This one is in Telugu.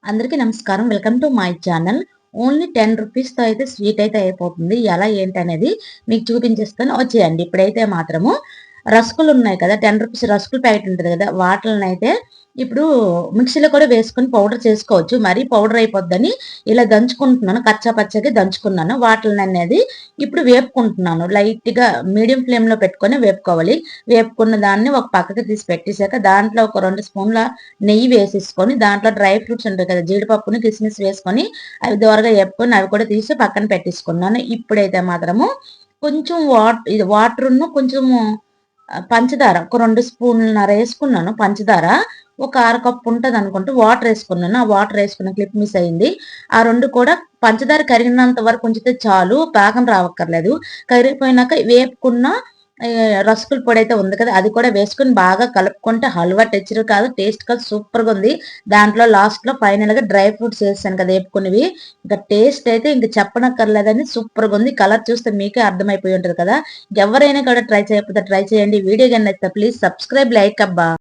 అందరికీ నమస్కారం. Welcome to my channel. Only 10 రూపీస్‌తో అయితే స్వీట్ అయితే అయిపోతుంది. ఎలా ఏంటనేది మీకు చూపించేస్తాను. వచ్చేయండి. ఇప్పుడైతే మాత్రము రస్కులు ఉన్నాయి కదా! 10 రూపీస్ రస్కుల ప్యాకెట్ ఉంటది కదా! వాటిలనైతే ఇప్పుడు మిక్సీలో కూడా వేసుకొని పౌడర్ చేసుకోవచ్చు. మరీ పౌడర్ అయిపోద్దని ఇలా దంచుకుంటున్నాను. కచ్చా పచ్చాగా దంచుకున్నాను. వాటిలననేది ఇప్పుడు వేపుకుంటున్నాను. లైట్‌గా మీడియం ఫ్లేమ్‌లో పెట్టుకొని వేపుకోవాలి. వేపుకున్న దాన్ని ఒక పక్కకి తీసి పెట్టేసాక దాంట్లో ఒక 2 స్పూన్ల నెయ్యి వేసేసుకొని దాంట్లో డ్రై ఫ్రూట్స్ ఉంటాయి కదా! జీడిపప్పుని, కిస్మిస్ వేసుకొని అవి దోరగా వేపుకొని అవి కూడా తీసి పక్కన పెట్టేసుకున్నాను. ఇప్పుడైతే మాత్రము కొంచెం వాటరును కొంచెము పంచదార ఒక 2 స్పూన్‌న్నర ఏసుకున్నాను పంచదార. ఒక 1/2 కప్ ఉంటదనుకుంటా వాటరేసుకున్నాను. ఆ వాటరేసుకున్న క్లిప్ మిస్ అయింది. ఆ 2 కూడా పంచదార కరిగినంత వరకు ఉంచితే చాలు. పాకం రావక్కర్లేదు. కరిగిపోయినాక వేపుకున్న రసగుల్ల పొడైతే ఉంది కదా! అది కూడా వేసుకొని బాగా కలుపుకుంటే హల్వా టెక్స్చర్ కాదు, టేస్ట్ కాదు సూపర్‌గుంది. దాంట్లో లాస్ట్‌లో ఫైనల్‌గా డ్రై ఫ్రూట్స్ ఏసేసాను కదా! ఏపుకున్నవి. ఇంక టేస్ట్ అయితే ఇంక చెప్పనక్కర్లేదండి సూపర్‌గుంది. కలర్ చూస్తే మీకే అర్థమైపోయి ఉంటది కదా! ఎవరైనా కూడా ట్రై చేయకపోతే ట్రై చేయండి. వీడియో గాని నచ్చితే ప్లీజ్ సబ్స్క్రైబ్, లైక్ అబ్బా!